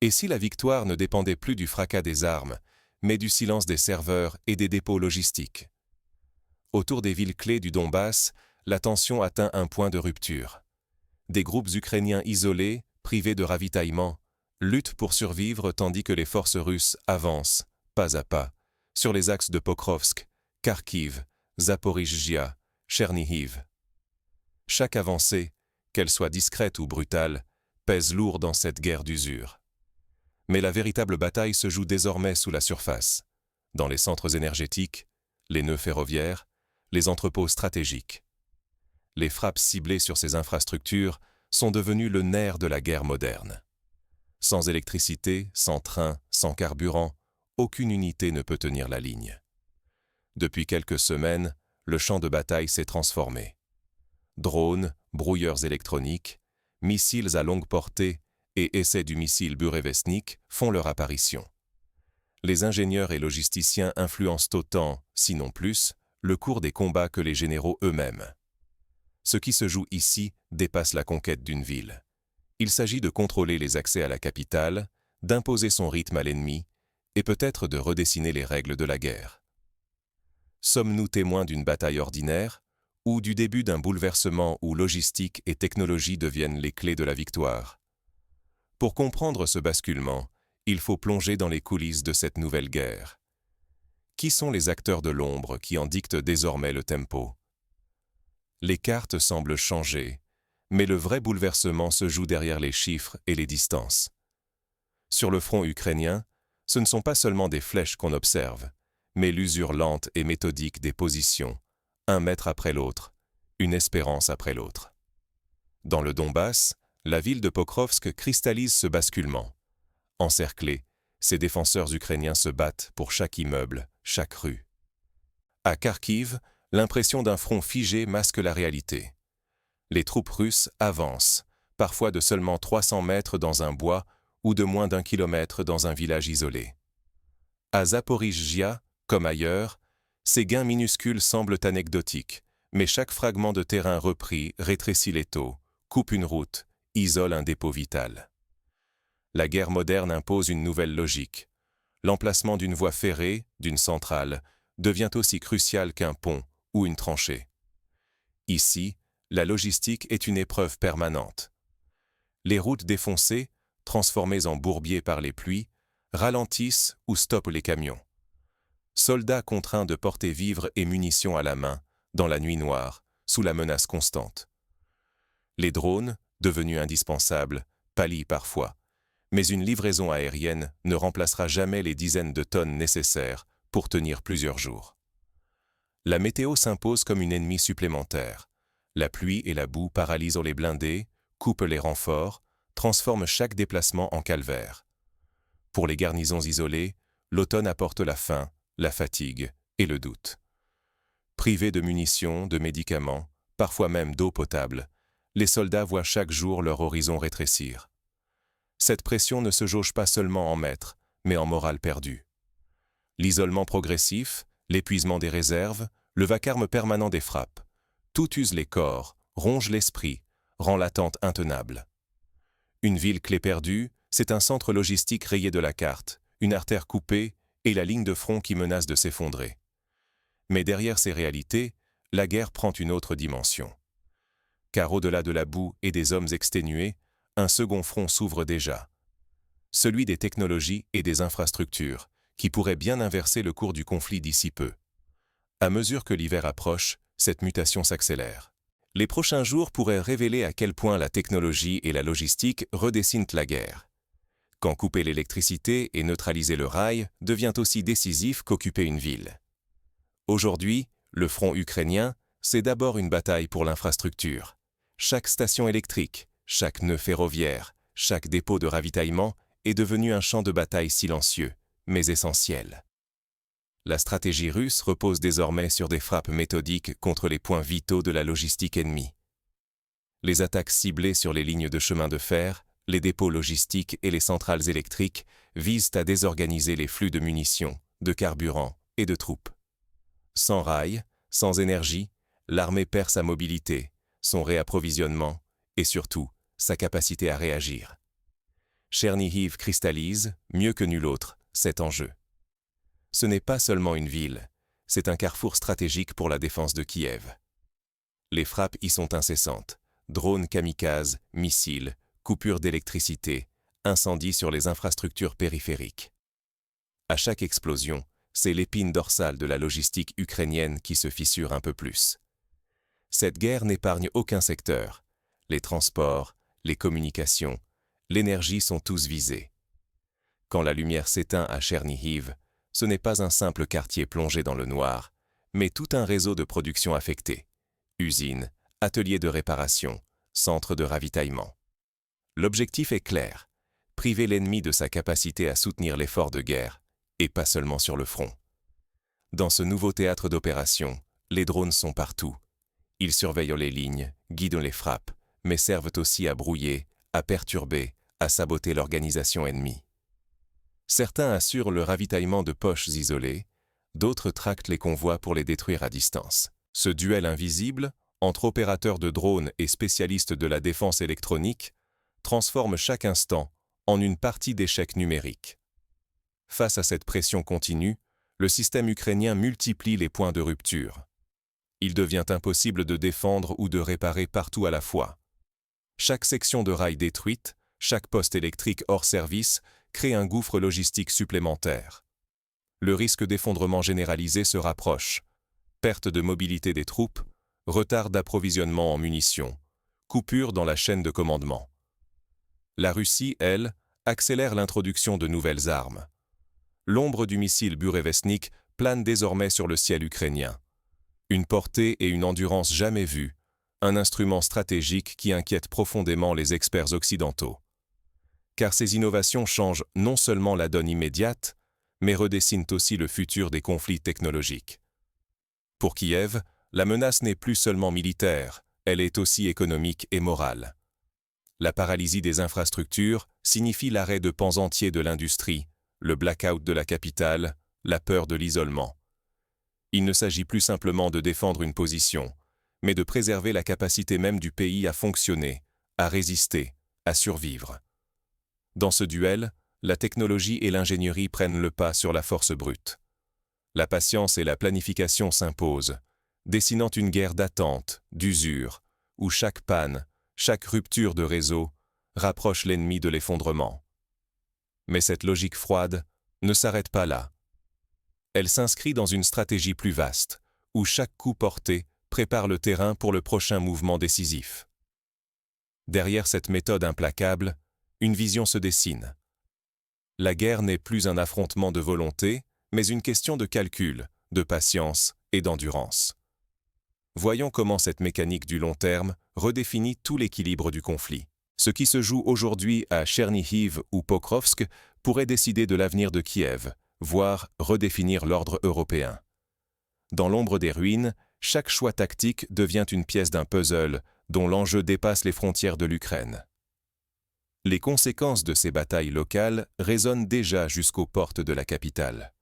Et si la victoire ne dépendait plus du fracas des armes, mais du silence des serveurs et des dépôts logistiques? Autour des villes clés du Donbass, la tension atteint un point de rupture. Des groupes ukrainiens isolés, privés de ravitaillement, luttent pour survivre tandis que les forces russes avancent, pas à pas, sur les axes de Pokrovsk, Kharkiv, Zaporijjia, Chernihiv. Chaque avancée, qu'elle soit discrète ou brutale, pèse lourd dans cette guerre d'usure. Mais la véritable bataille se joue désormais sous la surface, dans les centres énergétiques, les nœuds ferroviaires, les entrepôts stratégiques. Les frappes ciblées sur ces infrastructures sont devenues le nerf de la guerre moderne. Sans électricité, sans train, sans carburant, aucune unité ne peut tenir la ligne. Depuis quelques semaines, le champ de bataille s'est transformé. Drones, brouilleurs électroniques, missiles à longue portée et essais du missile Burevestnik font leur apparition. Les ingénieurs et logisticiens influencent autant, sinon plus, le cours des combats que les généraux eux-mêmes. Ce qui se joue ici dépasse la conquête d'une ville. Il s'agit de contrôler les accès à la capitale, d'imposer son rythme à l'ennemi et peut-être de redessiner les règles de la guerre. Sommes-nous témoins d'une bataille ordinaire ou du début d'un bouleversement où logistique et technologie deviennent les clés de la victoire? Pour comprendre ce basculement, il faut plonger dans les coulisses de cette nouvelle guerre. Qui sont les acteurs de l'ombre qui en dictent désormais le tempo? Les cartes semblent changer, mais le vrai bouleversement se joue derrière les chiffres et les distances. Sur le front ukrainien, ce ne sont pas seulement des flèches qu'on observe, mais l'usure lente et méthodique des positions, un mètre après l'autre, une espérance après l'autre. Dans le Donbass, la ville de Pokrovsk cristallise ce basculement. Encerclée, ses défenseurs ukrainiens se battent pour chaque immeuble, chaque rue. À Kharkiv, l'impression d'un front figé masque la réalité. Les troupes russes avancent, parfois de seulement 300 mètres dans un bois ou de moins d'1 kilomètre dans un village isolé. À Zaporijjia, comme ailleurs, ces gains minuscules semblent anecdotiques, mais chaque fragment de terrain repris rétrécit l'étau, coupe une route, isole un dépôt vital. La guerre moderne impose une nouvelle logique. L'emplacement d'une voie ferrée, d'une centrale, devient aussi crucial qu'un pont ou une tranchée. Ici, la logistique est une épreuve permanente. Les routes défoncées, transformées en bourbiers par les pluies, ralentissent ou stoppent les camions. Soldats contraints de porter vivres et munitions à la main, dans la nuit noire, sous la menace constante. Les drones, devenus indispensables, pallient parfois, mais une livraison aérienne ne remplacera jamais les dizaines de tonnes nécessaires pour tenir plusieurs jours. La météo s'impose comme une ennemie supplémentaire. La pluie et la boue paralysent les blindés, coupent les renforts, transforment chaque déplacement en calvaire. Pour les garnisons isolées, l'automne apporte la faim, la fatigue et le doute. Privés de munitions, de médicaments, parfois même d'eau potable, les soldats voient chaque jour leur horizon rétrécir. Cette pression ne se jauge pas seulement en mètres, mais en morale perdue. L'isolement progressif, l'épuisement des réserves, le vacarme permanent des frappes, tout use les corps, ronge l'esprit, rend l'attente intenable. Une ville clé perdue, c'est un centre logistique rayé de la carte, une artère coupée et la ligne de front qui menace de s'effondrer. Mais derrière ces réalités, la guerre prend une autre dimension. Car au-delà de la boue et des hommes exténués, un second front s'ouvre déjà. Celui des technologies et des infrastructures, qui pourrait bien inverser le cours du conflit d'ici peu. À mesure que l'hiver approche, cette mutation s'accélère. Les prochains jours pourraient révéler à quel point la technologie et la logistique redessinent la guerre. Quand couper l'électricité et neutraliser le rail devient aussi décisif qu'occuper une ville. Aujourd'hui, le front ukrainien, c'est d'abord une bataille pour l'infrastructure. Chaque station électrique, chaque nœud ferroviaire, chaque dépôt de ravitaillement est devenu un champ de bataille silencieux, mais essentiel. La stratégie russe repose désormais sur des frappes méthodiques contre les points vitaux de la logistique ennemie. Les attaques ciblées sur les lignes de chemin de fer, les dépôts logistiques et les centrales électriques visent à désorganiser les flux de munitions, de carburant et de troupes. Sans rails, sans énergie, l'armée perd sa mobilité, son réapprovisionnement et surtout sa capacité à réagir. Chernihiv cristallise, mieux que nul autre, cet enjeu. Ce n'est pas seulement une ville, c'est un carrefour stratégique pour la défense de Kiev. Les frappes y sont incessantes. Drones kamikazes, missiles, coupures d'électricité, incendies sur les infrastructures périphériques. À chaque explosion, c'est l'épine dorsale de la logistique ukrainienne qui se fissure un peu plus. Cette guerre n'épargne aucun secteur. Les transports, les communications, l'énergie sont tous visés. Quand la lumière s'éteint à Chernihiv, ce n'est pas un simple quartier plongé dans le noir, mais tout un réseau de production affecté. Usines, ateliers de réparation, centres de ravitaillement. L'objectif est clair, priver l'ennemi de sa capacité à soutenir l'effort de guerre, et pas seulement sur le front. Dans ce nouveau théâtre d'opération, les drones sont partout. Ils surveillent les lignes, guident les frappes, mais servent aussi à brouiller, à perturber, à saboter l'organisation ennemie. Certains assurent le ravitaillement de poches isolées, d'autres tractent les convois pour les détruire à distance. Ce duel invisible, entre opérateurs de drones et spécialistes de la défense électronique, transforme chaque instant en une partie d'échec numérique. Face à cette pression continue, le système ukrainien multiplie les points de rupture. Il devient impossible de défendre ou de réparer partout à la fois. Chaque section de rail détruite, chaque poste électrique hors service, crée un gouffre logistique supplémentaire. Le risque d'effondrement généralisé se rapproche. Perte de mobilité des troupes, retard d'approvisionnement en munitions, coupure dans la chaîne de commandement. La Russie, elle, accélère l'introduction de nouvelles armes. L'ombre du missile Burevestnik plane désormais sur le ciel ukrainien. Une portée et une endurance jamais vues, un instrument stratégique qui inquiète profondément les experts occidentaux. Car ces innovations changent non seulement la donne immédiate, mais redessinent aussi le futur des conflits technologiques. Pour Kiev, la menace n'est plus seulement militaire, elle est aussi économique et morale. La paralysie des infrastructures signifie l'arrêt de pans entiers de l'industrie, le blackout de la capitale, la peur de l'isolement. Il ne s'agit plus simplement de défendre une position, mais de préserver la capacité même du pays à fonctionner, à résister, à survivre. Dans ce duel, la technologie et l'ingénierie prennent le pas sur la force brute. La patience et la planification s'imposent, dessinant une guerre d'attente, d'usure, où chaque panne, chaque rupture de réseau rapproche l'ennemi de l'effondrement. Mais cette logique froide ne s'arrête pas là. Elle s'inscrit dans une stratégie plus vaste, où chaque coup porté prépare le terrain pour le prochain mouvement décisif. Derrière cette méthode implacable, une vision se dessine. La guerre n'est plus un affrontement de volonté, mais une question de calcul, de patience et d'endurance. Voyons comment cette mécanique du long terme redéfinit tout l'équilibre du conflit. Ce qui se joue aujourd'hui à Chernihiv ou Pokrovsk pourrait décider de l'avenir de Kiev, voire redéfinir l'ordre européen. Dans l'ombre des ruines, chaque choix tactique devient une pièce d'un puzzle dont l'enjeu dépasse les frontières de l'Ukraine. Les conséquences de ces batailles locales résonnent déjà jusqu'aux portes de la capitale.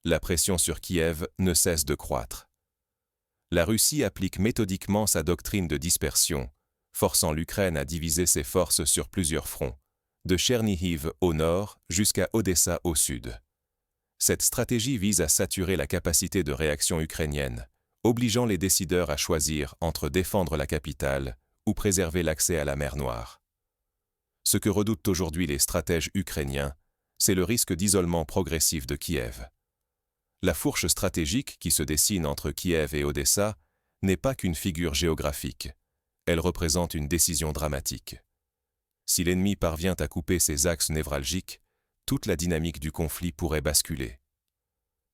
La pression sur Kiev ne cesse de croître. La Russie applique méthodiquement sa doctrine de dispersion, forçant l'Ukraine à diviser ses forces sur plusieurs fronts, de Chernihiv au nord jusqu'à Odessa au sud. Cette stratégie vise à saturer la capacité de réaction ukrainienne, obligeant les décideurs à choisir entre défendre la capitale ou préserver l'accès à la mer Noire. Ce que redoutent aujourd'hui les stratèges ukrainiens, c'est le risque d'isolement progressif de Kiev. La fourche stratégique qui se dessine entre Kiev et Odessa n'est pas qu'une figure géographique. Elle représente une décision dramatique. Si l'ennemi parvient à couper ces axes névralgiques, toute la dynamique du conflit pourrait basculer.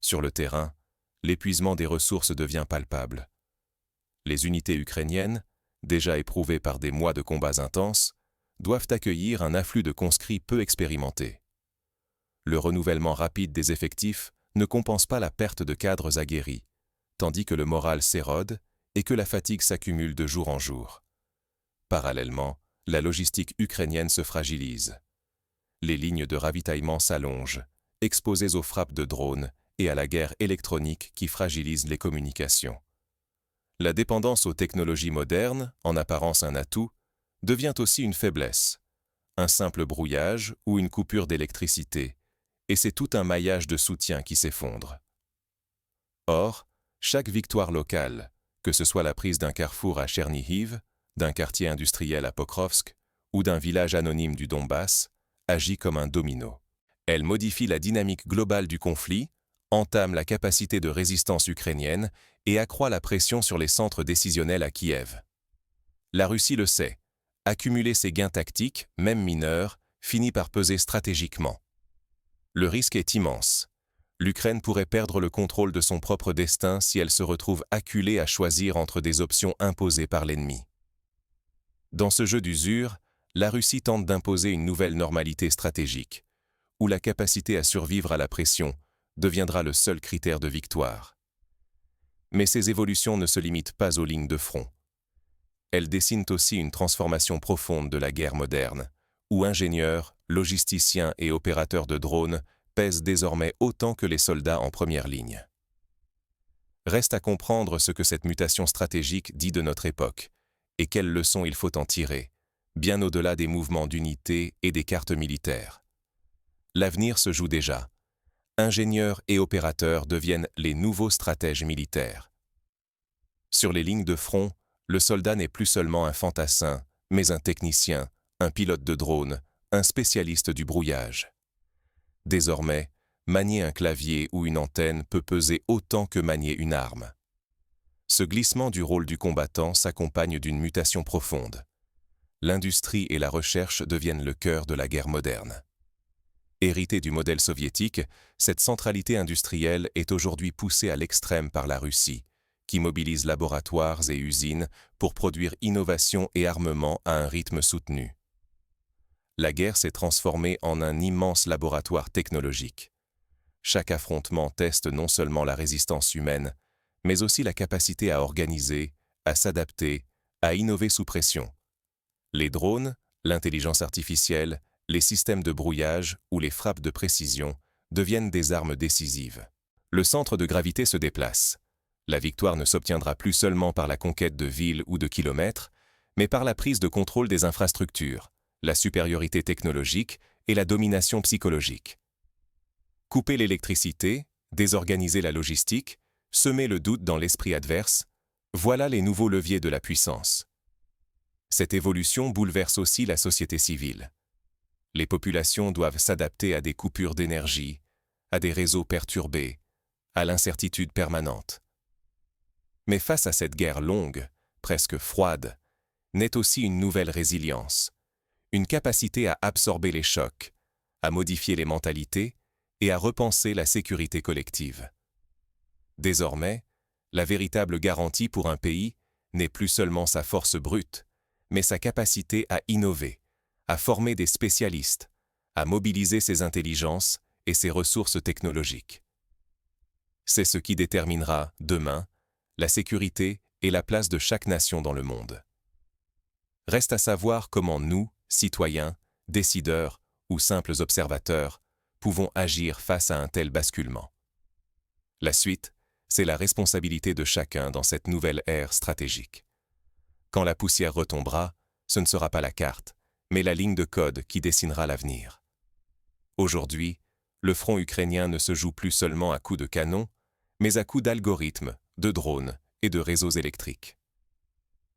Sur le terrain, l'épuisement des ressources devient palpable. Les unités ukrainiennes, déjà éprouvées par des mois de combats intenses, doivent accueillir un afflux de conscrits peu expérimentés. Le renouvellement rapide des effectifs ne compense pas la perte de cadres aguerris, tandis que le moral s'érode et que la fatigue s'accumule de jour en jour. Parallèlement, la logistique ukrainienne se fragilise. Les lignes de ravitaillement s'allongent, exposées aux frappes de drones et à la guerre électronique qui fragilise les communications. La dépendance aux technologies modernes, en apparence un atout, devient aussi une faiblesse. un simple brouillage ou une coupure d'électricité, et c'est tout un maillage de soutien qui s'effondre. Or, chaque victoire locale, que ce soit la prise d'un carrefour à Tchernihiv, d'un quartier industriel à Pokrovsk ou d'un village anonyme du Donbass, agit comme un domino. Elle modifie la dynamique globale du conflit, entame la capacité de résistance ukrainienne et accroît la pression sur les centres décisionnels à Kiev. La Russie le sait. Accumuler ses gains tactiques, même mineurs, finit par peser stratégiquement. Le risque est immense. L'Ukraine pourrait perdre le contrôle de son propre destin si elle se retrouve acculée à choisir entre des options imposées par l'ennemi. Dans ce jeu d'usure, la Russie tente d'imposer une nouvelle normalité stratégique, où la capacité à survivre à la pression deviendra le seul critère de victoire. Mais ces évolutions ne se limitent pas aux lignes de front. Elles dessinent aussi une transformation profonde de la guerre moderne, où ingénieurs, logisticiens et opérateurs de drones pèsent désormais autant que les soldats en première ligne. Reste à comprendre ce que cette mutation stratégique dit de notre époque, et quelles leçons il faut en tirer, bien au-delà des mouvements d'unité et des cartes militaires. L'avenir se joue déjà. Ingénieurs et opérateurs deviennent les nouveaux stratèges militaires. Sur les lignes de front, le soldat n'est plus seulement un fantassin, mais un technicien, un pilote de drone, un spécialiste du brouillage. Désormais, manier un clavier ou une antenne peut peser autant que manier une arme. Ce glissement du rôle du combattant s'accompagne d'une mutation profonde. L'industrie et la recherche deviennent le cœur de la guerre moderne. Héritée du modèle soviétique, cette centralité industrielle est aujourd'hui poussée à l'extrême par la Russie, qui mobilise laboratoires et usines pour produire innovation et armement à un rythme soutenu. La guerre s'est transformée en un immense laboratoire technologique. Chaque affrontement teste non seulement la résistance humaine, mais aussi la capacité à organiser, à s'adapter, à innover sous pression. Les drones, l'intelligence artificielle, les systèmes de brouillage ou les frappes de précision deviennent des armes décisives. Le centre de gravité se déplace. La victoire ne s'obtiendra plus seulement par la conquête de villes ou de kilomètres, mais par la prise de contrôle des infrastructures, la supériorité technologique et la domination psychologique. Couper l'électricité, désorganiser la logistique, semer le doute dans l'esprit adverse, voilà les nouveaux leviers de la puissance. Cette évolution bouleverse aussi la société civile. Les populations doivent s'adapter à des coupures d'énergie, à des réseaux perturbés, à l'incertitude permanente. Mais face à cette guerre longue, presque froide, naît aussi une nouvelle résilience, une capacité à absorber les chocs, à modifier les mentalités et à repenser la sécurité collective. Désormais, la véritable garantie pour un pays n'est plus seulement sa force brute, mais sa capacité à innover, à former des spécialistes, à mobiliser ses intelligences et ses ressources technologiques. C'est ce qui déterminera, demain, la sécurité et la place de chaque nation dans le monde. Reste à savoir comment nous, citoyens, décideurs ou simples observateurs, pouvons agir face à un tel basculement. La suite, c'est la responsabilité de chacun dans cette nouvelle ère stratégique. Quand la poussière retombera, ce ne sera pas la carte, mais la ligne de code qui dessinera l'avenir. Aujourd'hui, le front ukrainien ne se joue plus seulement à coups de canon, mais à coups d'algorithmes, de drones et de réseaux électriques.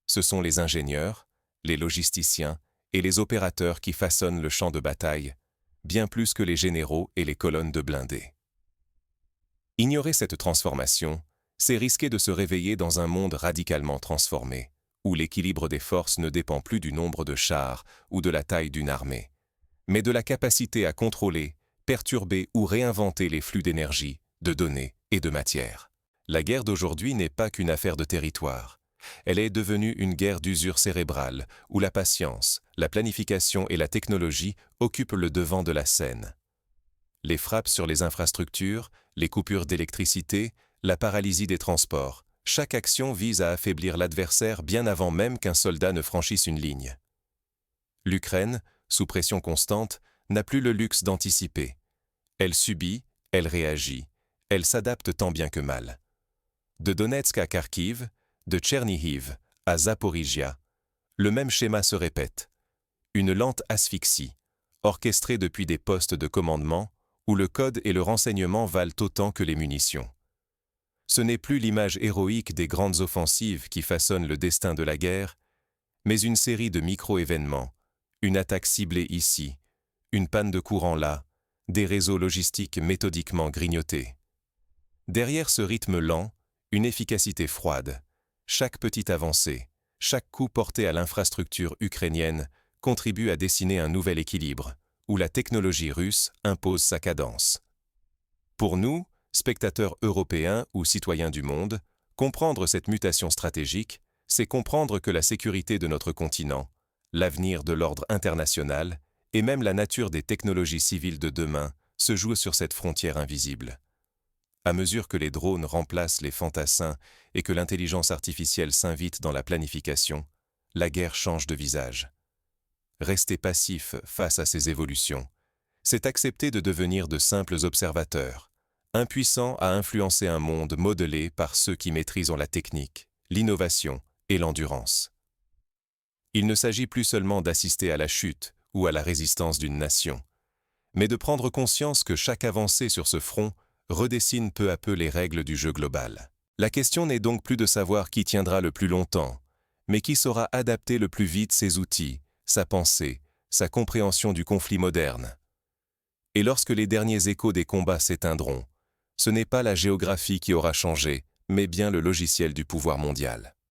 Ce sont les ingénieurs, les logisticiens et les opérateurs qui façonnent le champ de bataille, bien plus que les généraux et les colonnes de blindés. Ignorer cette transformation, c'est risquer de se réveiller dans un monde radicalement transformé, où l'équilibre des forces ne dépend plus du nombre de chars ou de la taille d'une armée, mais de la capacité à contrôler, perturber ou réinventer les flux d'énergie, de données et de matière. La guerre d'aujourd'hui n'est pas qu'une affaire de territoire. Elle est devenue une guerre d'usure cérébrale, où la patience, la planification et la technologie occupent le devant de la scène. Les frappes sur les infrastructures, les coupures d'électricité, la paralysie des transports, chaque action vise à affaiblir l'adversaire bien avant même qu'un soldat ne franchisse une ligne. L'Ukraine, sous pression constante, n'a plus le luxe d'anticiper. Elle subit, elle réagit, elle s'adapte tant bien que mal. De Donetsk à Kharkiv, de Tchernihiv à Zaporizhia, le même schéma se répète. une lente asphyxie, orchestrée depuis des postes de commandement, où le code et le renseignement valent autant que les munitions. Ce n'est plus l'image héroïque des grandes offensives qui façonnent le destin de la guerre, mais une série de micro-événements, une attaque ciblée ici, une panne de courant là, des réseaux logistiques méthodiquement grignotés. Derrière ce rythme lent, une efficacité froide. Chaque petite avancée, chaque coup porté à l'infrastructure ukrainienne contribue à dessiner un nouvel équilibre, où la technologie russe impose sa cadence. Pour nous, spectateurs européens ou citoyens du monde, comprendre cette mutation stratégique, c'est comprendre que la sécurité de notre continent, l'avenir de l'ordre international et même la nature des technologies civiles de demain se jouent sur cette frontière invisible. À mesure que les drones remplacent les fantassins et que l'intelligence artificielle s'invite dans la planification, la guerre change de visage. Rester passif face à ces évolutions, c'est accepter de devenir de simples observateurs, impuissants à influencer un monde modelé par ceux qui maîtrisent la technique, l'innovation et l'endurance. Il ne s'agit plus seulement d'assister à la chute ou à la résistance d'une nation, mais de prendre conscience que chaque avancée sur ce front redessine peu à peu les règles du jeu global. La question n'est donc plus de savoir qui tiendra le plus longtemps, mais qui saura adapter le plus vite ses outils, sa pensée, sa compréhension du conflit moderne. Et lorsque les derniers échos des combats s'éteindront, ce n'est pas la géographie qui aura changé, mais bien le logiciel du pouvoir mondial.